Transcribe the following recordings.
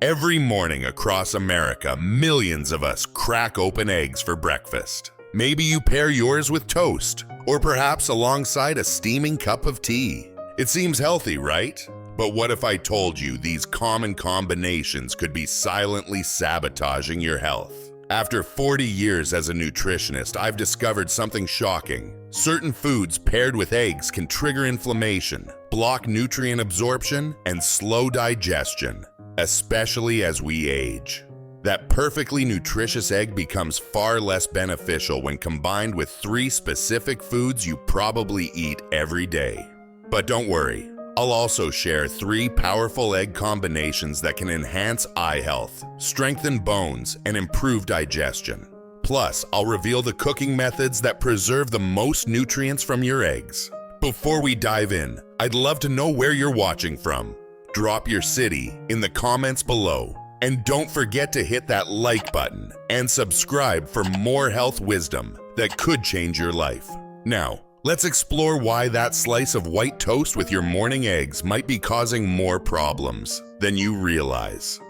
Every morning across America, millions of us crack open eggs for breakfast. Maybe you pair yours with toast, or perhaps alongside a steaming cup of tea. It seems healthy, right? But what if I told you these common combinations could be silently sabotaging your health? After 40 years as a nutritionist, I've discovered something shocking. Certain foods paired with eggs can trigger inflammation, block nutrient absorption, and slow digestion, especially as we age. That perfectly nutritious egg becomes far less beneficial when combined with 3 specific foods you probably eat every day. But don't worry, I'll also share 3 powerful egg combinations that can enhance eye health, strengthen bones, and improve digestion. Plus, I'll reveal the cooking methods that preserve the most nutrients from your eggs. Before we dive in, I'd love to know where you're watching from. Drop your city in the comments below. And don't forget to hit that like button and subscribe for more health wisdom that could change your life. Now, let's explore why that slice of white toast with your morning eggs might be causing more problems than you realize.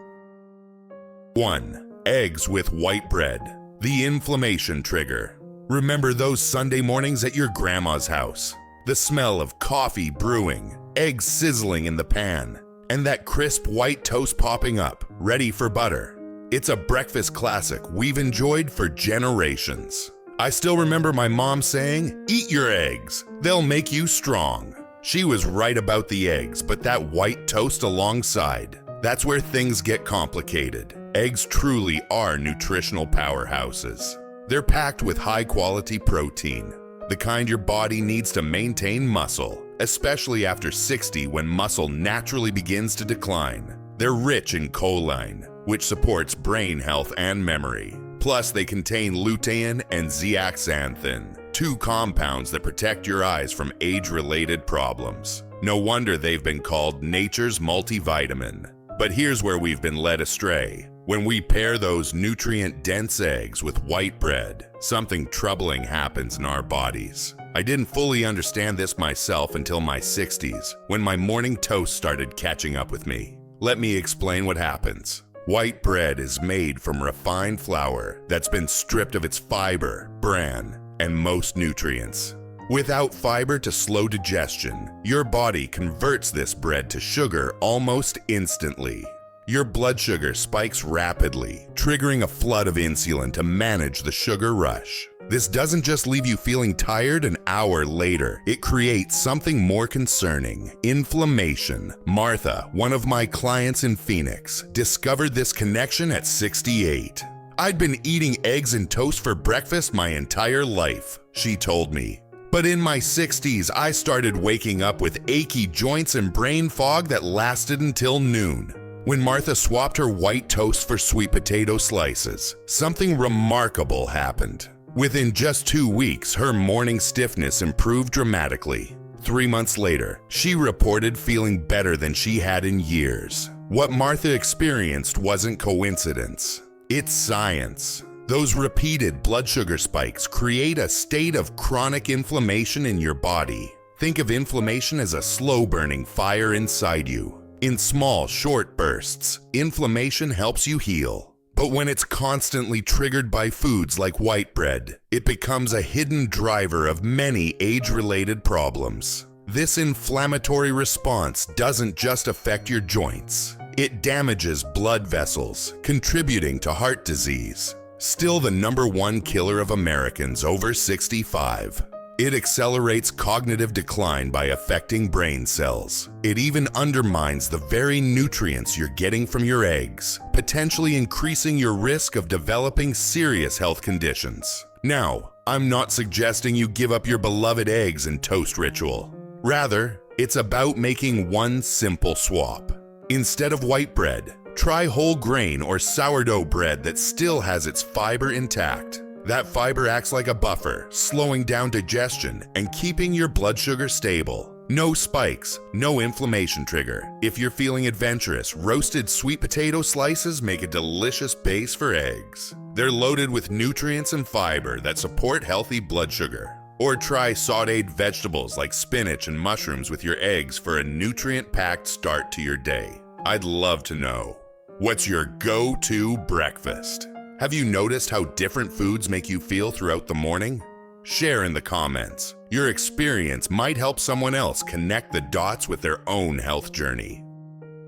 1. Eggs with white bread. The inflammation trigger. Remember those Sunday mornings at your grandma's house? The smell of coffee brewing, eggs sizzling in the pan, and that crisp white toast popping up, ready for butter. It's a breakfast classic we've enjoyed for generations. I still remember my mom saying, "Eat your eggs, they'll make you strong." She was right about the eggs, but that white toast alongside, that's where things get complicated. Eggs truly are nutritional powerhouses. They're packed with high-quality protein, the kind your body needs to maintain muscle, especially after 60 when muscle naturally begins to decline. They're rich in choline, which supports brain health and memory. Plus, they contain lutein and zeaxanthin, 2 compounds that protect your eyes from age-related problems. No wonder they've been called nature's multivitamin. But here's where we've been led astray. When we pair those nutrient-dense eggs with white bread, something troubling happens in our bodies. I didn't fully understand this myself until my 60s, when my morning toast started catching up with me. Let me explain what happens. White bread is made from refined flour that's been stripped of its fiber, bran, and most nutrients. Without fiber to slow digestion, your body converts this bread to sugar almost instantly. Your blood sugar spikes rapidly, triggering a flood of insulin to manage the sugar rush. This doesn't just leave you feeling tired an hour later, it creates something more concerning: inflammation. Martha, one of my clients in Phoenix, discovered this connection at 68. "I'd been eating eggs and toast for breakfast my entire life," she told me. "But in my 60s, I started waking up with achy joints and brain fog that lasted until noon." When Martha swapped her white toast for sweet potato slices, something remarkable happened. Within just 2 weeks, her morning stiffness improved dramatically. 3 months later, she reported feeling better than she had in years. What Martha experienced wasn't coincidence. It's science. Those repeated blood sugar spikes create a state of chronic inflammation in your body. Think of inflammation as a slow-burning fire inside you. In small, short bursts, inflammation helps you heal. But when it's constantly triggered by foods like white bread, it becomes a hidden driver of many age-related problems. This inflammatory response doesn't just affect your joints. It damages blood vessels, contributing to heart disease. Still the #1 killer of Americans over 65. It accelerates cognitive decline by affecting brain cells. It even undermines the very nutrients you're getting from your eggs, potentially increasing your risk of developing serious health conditions. Now, I'm not suggesting you give up your beloved eggs and toast ritual. Rather, it's about making one simple swap. Instead of white bread, try whole grain or sourdough bread that still has its fiber intact. That fiber acts like a buffer, slowing down digestion and keeping your blood sugar stable. No spikes, no inflammation trigger. If you're feeling adventurous, roasted sweet potato slices make a delicious base for eggs. They're loaded with nutrients and fiber that support healthy blood sugar. Or try sautéed vegetables like spinach and mushrooms with your eggs for a nutrient-packed start to your day. I'd love to know. What's your go-to breakfast? Have you noticed how different foods make you feel throughout the morning? Share in the comments. Your experience might help someone else connect the dots with their own health journey.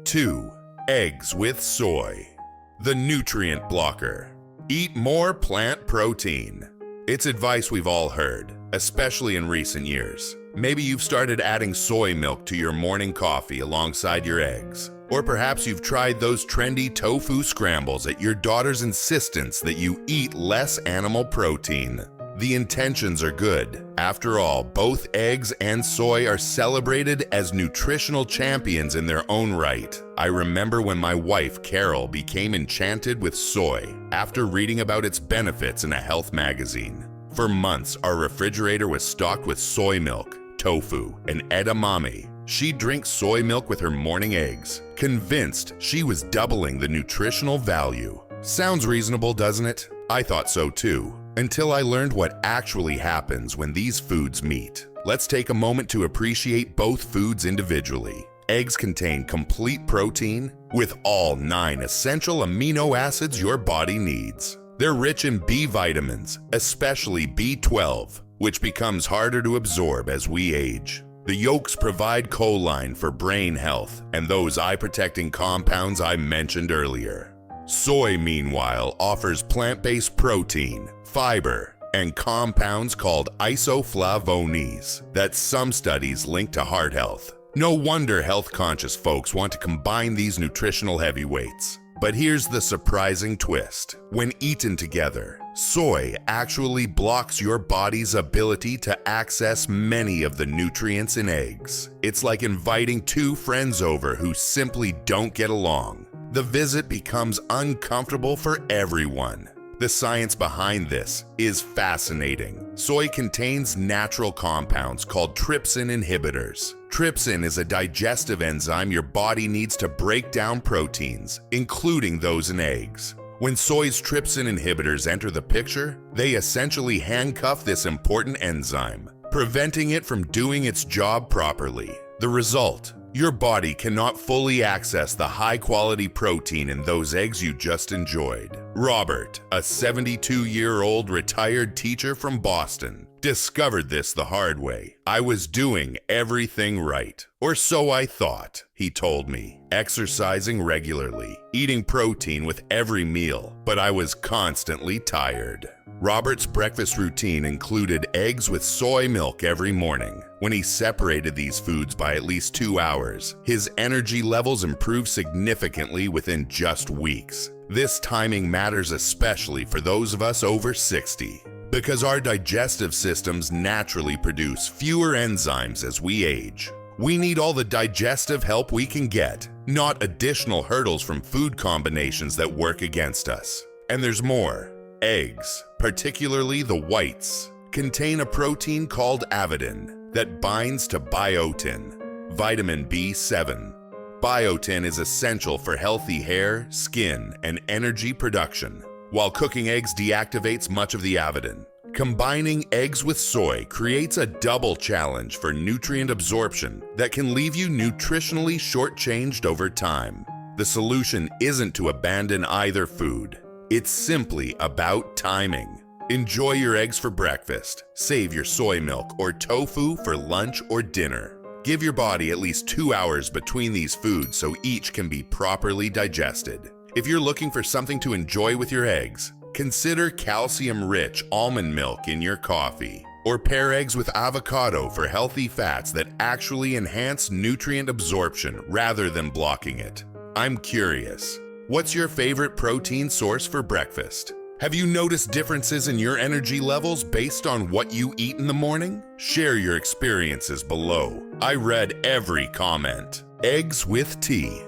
2. Eggs with soy. The nutrient blocker. Eat more plant protein. It's advice we've all heard, especially in recent years. Maybe you've started adding soy milk to your morning coffee alongside your eggs. Or perhaps you've tried those trendy tofu scrambles at your daughter's insistence that you eat less animal protein. The intentions are good. After all, both eggs and soy are celebrated as nutritional champions in their own right. I remember when my wife, Carol, became enchanted with soy after reading about its benefits in a health magazine. For months, our refrigerator was stocked with soy milk, tofu, and edamame. She'd drink soy milk with her morning eggs, convinced she was doubling the nutritional value. Sounds reasonable, doesn't it? I thought so too. Until I learned what actually happens when these foods meet. Let's take a moment to appreciate both foods individually. Eggs contain complete protein with all 9 essential amino acids your body needs. They're rich in B vitamins, especially B12, which becomes harder to absorb as we age. The yolks provide choline for brain health and those eye-protecting compounds I mentioned earlier. Soy, meanwhile, offers plant-based protein, fiber, and compounds called isoflavones that some studies link to heart health. No wonder health-conscious folks want to combine these nutritional heavyweights. But here's the surprising twist. When eaten together, soy actually blocks your body's ability to access many of the nutrients in eggs. It's like inviting 2 friends over who simply don't get along. The visit becomes uncomfortable for everyone. The science behind this is fascinating. Soy contains natural compounds called trypsin inhibitors. Trypsin is a digestive enzyme your body needs to break down proteins, including those in eggs. When soy's trypsin inhibitors enter the picture, they essentially handcuff this important enzyme, preventing it from doing its job properly. The result: your body cannot fully access the high-quality protein in those eggs you just enjoyed. Robert, a 72-year-old retired teacher from Boston, discovered this the hard way. I was doing everything right, or so I thought, he told me. Exercising regularly, eating protein with every meal, but I was constantly tired. Robert's breakfast routine included eggs with soy milk every morning. When he separated these foods by at least 2 hours, his energy levels improved significantly within just weeks. This timing matters especially for those of us over 60. Because our digestive systems naturally produce fewer enzymes as we age. We need all the digestive help we can get, not additional hurdles from food combinations that work against us. And there's more. Eggs, particularly the whites, contain a protein called avidin that binds to biotin, vitamin B7. Biotin is essential for healthy hair, skin, and energy production, while cooking eggs deactivates much of the avidin. Combining eggs with soy creates a double challenge for nutrient absorption that can leave you nutritionally shortchanged over time. The solution isn't to abandon either food. It's simply about timing. Enjoy your eggs for breakfast, save your soy milk or tofu for lunch or dinner. Give your body at least 2 hours between these foods so each can be properly digested. If you're looking for something to enjoy with your eggs, consider calcium-rich almond milk in your coffee, or pair eggs with avocado for healthy fats that actually enhance nutrient absorption rather than blocking it. I'm curious, what's your favorite protein source for breakfast? Have you noticed differences in your energy levels based on what you eat in the morning? Share your experiences below. I read every comment. Eggs with tea.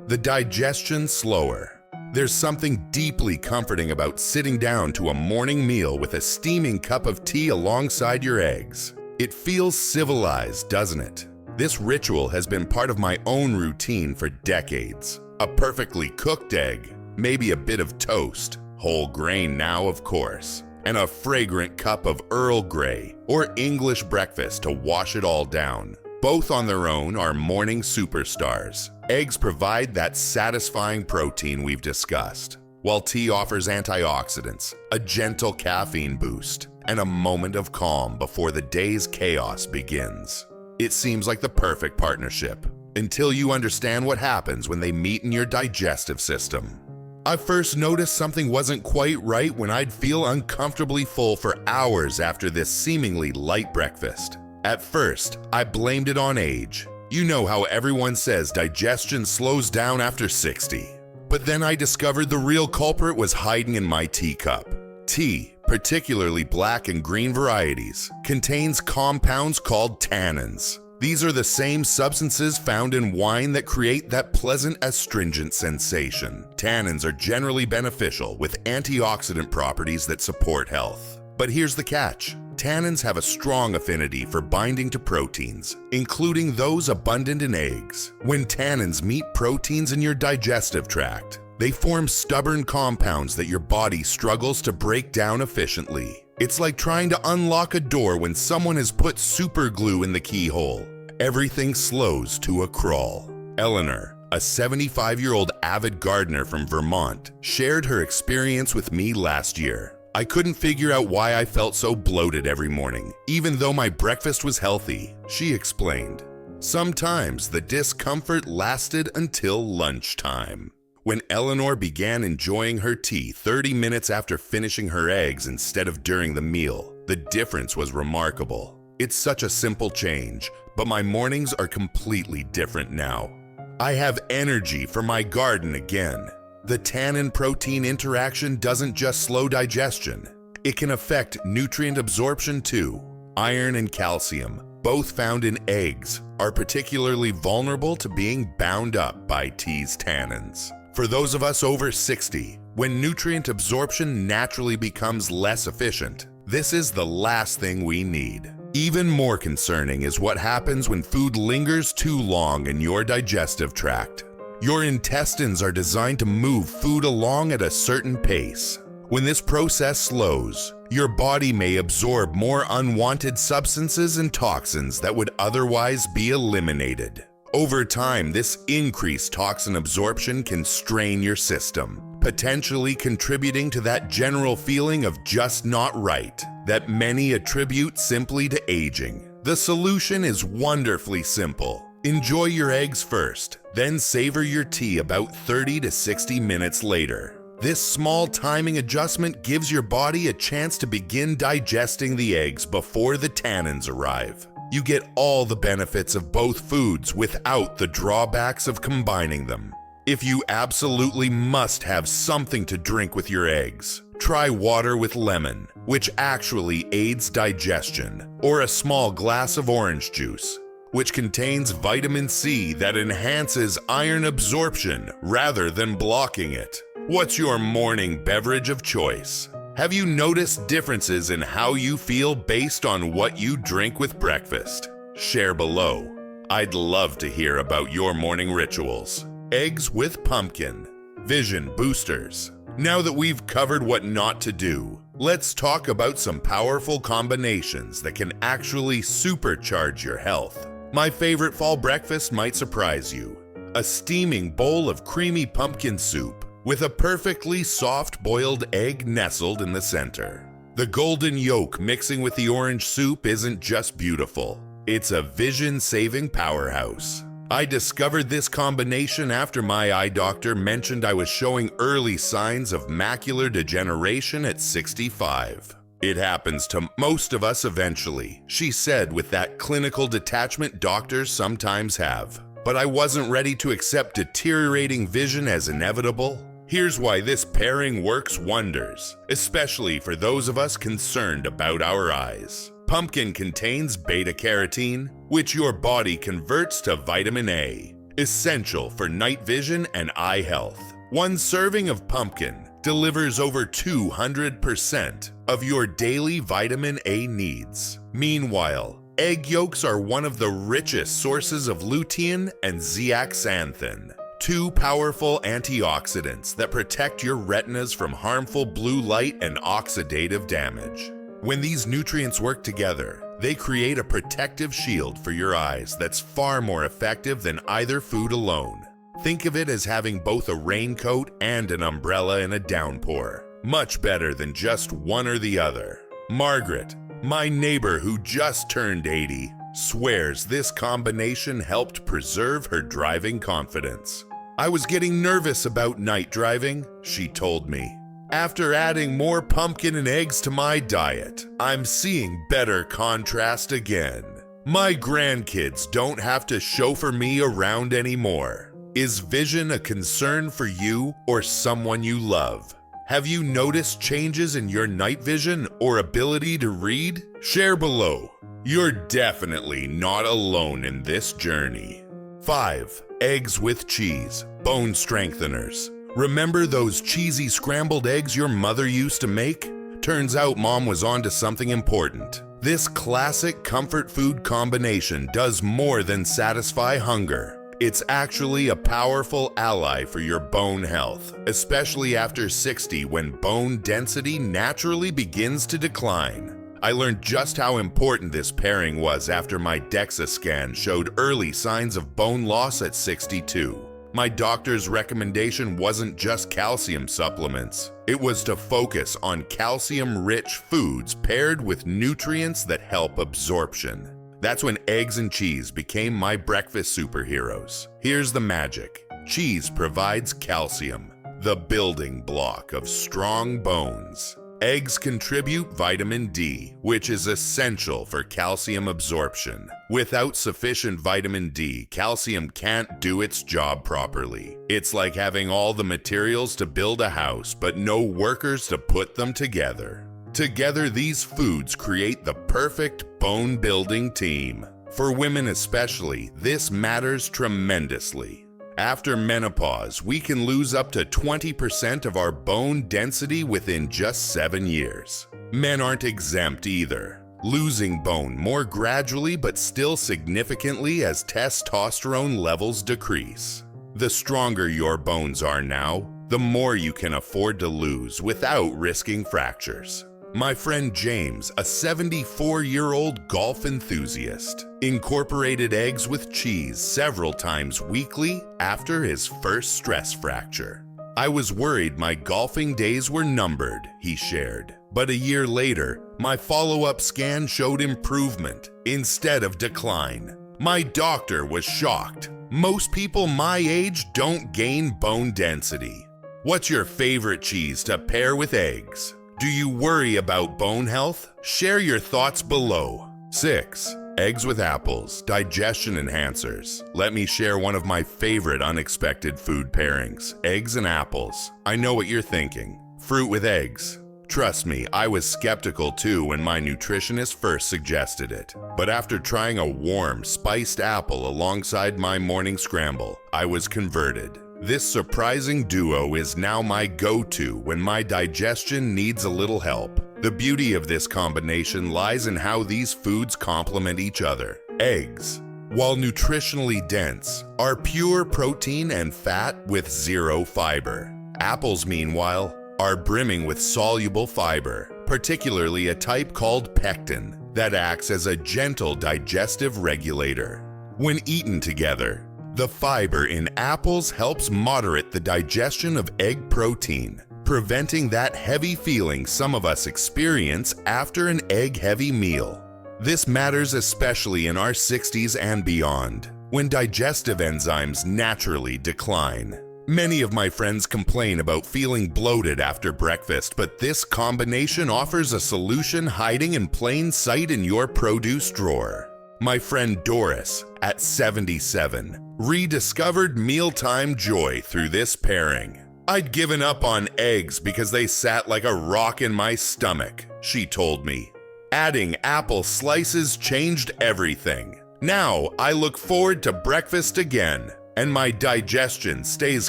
The digestion slower. There's something deeply comforting about sitting down to a morning meal with a steaming cup of tea alongside your eggs. It feels civilized, doesn't it? This ritual has been part of my own routine for decades. A perfectly cooked egg, maybe a bit of toast, whole grain now of course, and a fragrant cup of Earl Grey or English breakfast to wash it all down. Both on their own are morning superstars. Eggs provide that satisfying protein we've discussed, while tea offers antioxidants, a gentle caffeine boost, and a moment of calm before the day's chaos begins. It seems like the perfect partnership, until you understand what happens when they meet in your digestive system. I first noticed something wasn't quite right when I'd feel uncomfortably full for hours after this seemingly light breakfast. At first, I blamed it on age. You know how everyone says digestion slows down after 60. But then I discovered the real culprit was hiding in my teacup. Tea, particularly black and green varieties, contains compounds called tannins. These are the same substances found in wine that create that pleasant astringent sensation. Tannins are generally beneficial with antioxidant properties that support health. But here's the catch. Tannins have a strong affinity for binding to proteins, including those abundant in eggs. When tannins meet proteins in your digestive tract, they form stubborn compounds that your body struggles to break down efficiently. It's like trying to unlock a door when someone has put super glue in the keyhole. Everything slows to a crawl. Eleanor, a 75-year-old avid gardener from Vermont, shared her experience with me last year. I couldn't figure out why I felt so bloated every morning, even though my breakfast was healthy, she explained. Sometimes the discomfort lasted until lunchtime, when Eleanor began enjoying her tea 30 minutes after finishing her eggs instead of during the meal. The difference was remarkable. It's such a simple change, but my mornings are completely different now. I have energy for my garden again. The tannin-protein interaction doesn't just slow digestion. It can affect nutrient absorption too. Iron and calcium, both found in eggs, are particularly vulnerable to being bound up by tea's tannins. For those of us over 60, when nutrient absorption naturally becomes less efficient, this is the last thing we need. Even more concerning is what happens when food lingers too long in your digestive tract. Your intestines are designed to move food along at a certain pace. When this process slows, your body may absorb more unwanted substances and toxins that would otherwise be eliminated. Over time, this increased toxin absorption can strain your system, potentially contributing to that general feeling of just not right that many attribute simply to aging. The solution is wonderfully simple. Enjoy your eggs first, then savor your tea about 30 to 60 minutes later. This small timing adjustment gives your body a chance to begin digesting the eggs before the tannins arrive. You get all the benefits of both foods without the drawbacks of combining them. If you absolutely must have something to drink with your eggs, try water with lemon, which actually aids digestion, or a small glass of orange juice, which contains vitamin C that enhances iron absorption rather than blocking it. What's your morning beverage of choice? Have you noticed differences in how you feel based on what you drink with breakfast? Share below. I'd love to hear about your morning rituals. Eggs with pumpkin. Vision boosters. Now that we've covered what not to do, let's talk about some powerful combinations that can actually supercharge your health. My favorite fall breakfast might surprise you. A steaming bowl of creamy pumpkin soup with a perfectly soft boiled egg nestled in the center. The golden yolk mixing with the orange soup isn't just beautiful, it's a vision-saving powerhouse. I discovered this combination after my eye doctor mentioned I was showing early signs of macular degeneration at 65. It happens to most of us eventually, she said with that clinical detachment doctors sometimes have. But I wasn't ready to accept deteriorating vision as inevitable. Here's why this pairing works wonders, especially for those of us concerned about our eyes. Pumpkin contains beta-carotene, which your body converts to vitamin A, essential for night vision and eye health. One serving of pumpkin delivers over 200% of your daily vitamin A needs. Meanwhile, egg yolks are one of the richest sources of lutein and zeaxanthin, two powerful antioxidants that protect your retinas from harmful blue light and oxidative damage. When these nutrients work together, They create a protective shield for your eyes that's far more effective than either food alone. Think of it as having both a raincoat and an umbrella in a downpour. Much better than just one or the other. Margaret, my neighbor who just turned 80, swears this combination helped preserve her driving confidence. I was getting nervous about night driving, she told me. After adding more pumpkin and eggs to my diet, I'm seeing better contrast again. My grandkids don't have to chauffeur me around anymore. Is vision a concern for you or someone you love? Have you noticed changes in your night vision or ability to read? Share below. You're definitely not alone in this journey. 5. Eggs with cheese, bone strengtheners. Remember those cheesy scrambled eggs your mother used to make? Turns out Mom was onto something important. This classic comfort food combination does more than satisfy hunger. It's actually a powerful ally for your bone health, especially after 60 when bone density naturally begins to decline. I learned just how important this pairing was after my DEXA scan showed early signs of bone loss at 62. My doctor's recommendation wasn't just calcium supplements. It was to focus on calcium-rich foods paired with nutrients that help absorption. That's when eggs and cheese became my breakfast superheroes. Here's the magic. Cheese provides calcium, the building block of strong bones. Eggs contribute vitamin D, which is essential for calcium absorption. Without sufficient vitamin D, calcium can't do its job properly. It's like having all the materials to build a house, but no workers to put them together. Together, these foods create the perfect bone-building team. For women especially, this matters tremendously. After menopause, we can lose up to 20% of our bone density within just 7 years. Men aren't exempt either, losing bone more gradually but still significantly as testosterone levels decrease. The stronger your bones are now, the more you can afford to lose without risking fractures. My friend James, a 74-year-old golf enthusiast, incorporated eggs with cheese several times weekly after his first stress fracture. I was worried my golfing days were numbered, he shared. But a year later, my follow-up scan showed improvement instead of decline. My doctor was shocked. Most people my age don't gain bone density. What's your favorite cheese to pair with eggs? Do you worry about bone health? Share your thoughts below. 6. Eggs with apples, digestion enhancers. Let me share one of my favorite unexpected food pairings, eggs and apples. I know what you're thinking. Fruit with eggs. Trust me, I was skeptical too when my nutritionist first suggested it. But after trying a warm, spiced apple alongside my morning scramble, I was converted. This surprising duo is now my go-to when my digestion needs a little help. The beauty of this combination lies in how these foods complement each other. Eggs, while nutritionally dense, are pure protein and fat with zero fiber. Apples, meanwhile, are brimming with soluble fiber, particularly a type called pectin that acts as a gentle digestive regulator. When eaten together, the fiber in apples helps moderate the digestion of egg protein, preventing that heavy feeling some of us experience after an egg-heavy meal. This matters especially in our 60s and beyond, when digestive enzymes naturally decline. Many of my friends complain about feeling bloated after breakfast, but this combination offers a solution hiding in plain sight in your produce drawer. My friend Doris, at 77, rediscovered mealtime joy through this pairing. I'd given up on eggs because they sat like a rock in my stomach, she told me. Adding apple slices changed everything. Now I look forward to breakfast again, and my digestion stays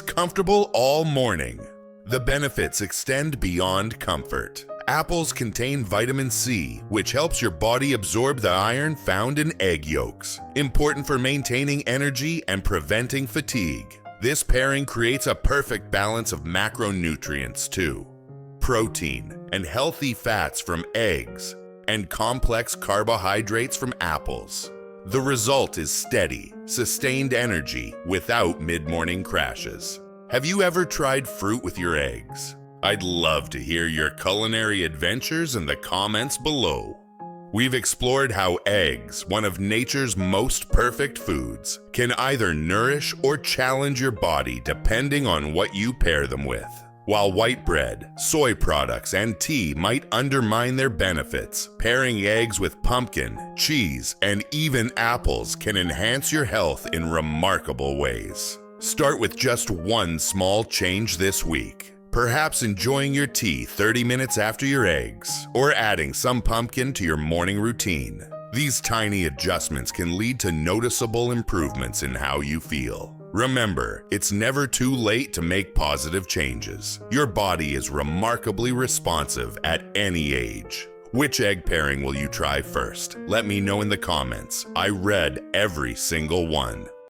comfortable all morning. The benefits extend beyond comfort. Apples contain vitamin C, which helps your body absorb the iron found in egg yolks, important for maintaining energy and preventing fatigue. This pairing creates a perfect balance of macronutrients too. Protein and healthy fats from eggs and complex carbohydrates from apples. The result is steady, sustained energy without mid-morning crashes. Have you ever tried fruit with your eggs? I'd love to hear your culinary adventures in the comments below. We've explored how eggs, one of nature's most perfect foods, can either nourish or challenge your body depending on what you pair them with. While white bread, soy products, and tea might undermine their benefits, pairing eggs with pumpkin, cheese, and even apples can enhance your health in remarkable ways. Start with just one small change this week. Perhaps enjoying your tea 30 minutes after your eggs, or adding some pumpkin to your morning routine. These tiny adjustments can lead to noticeable improvements in how you feel. Remember, it's never too late to make positive changes. Your body is remarkably responsive at any age. Which egg pairing will you try first? Let me know in the comments. I read every single one.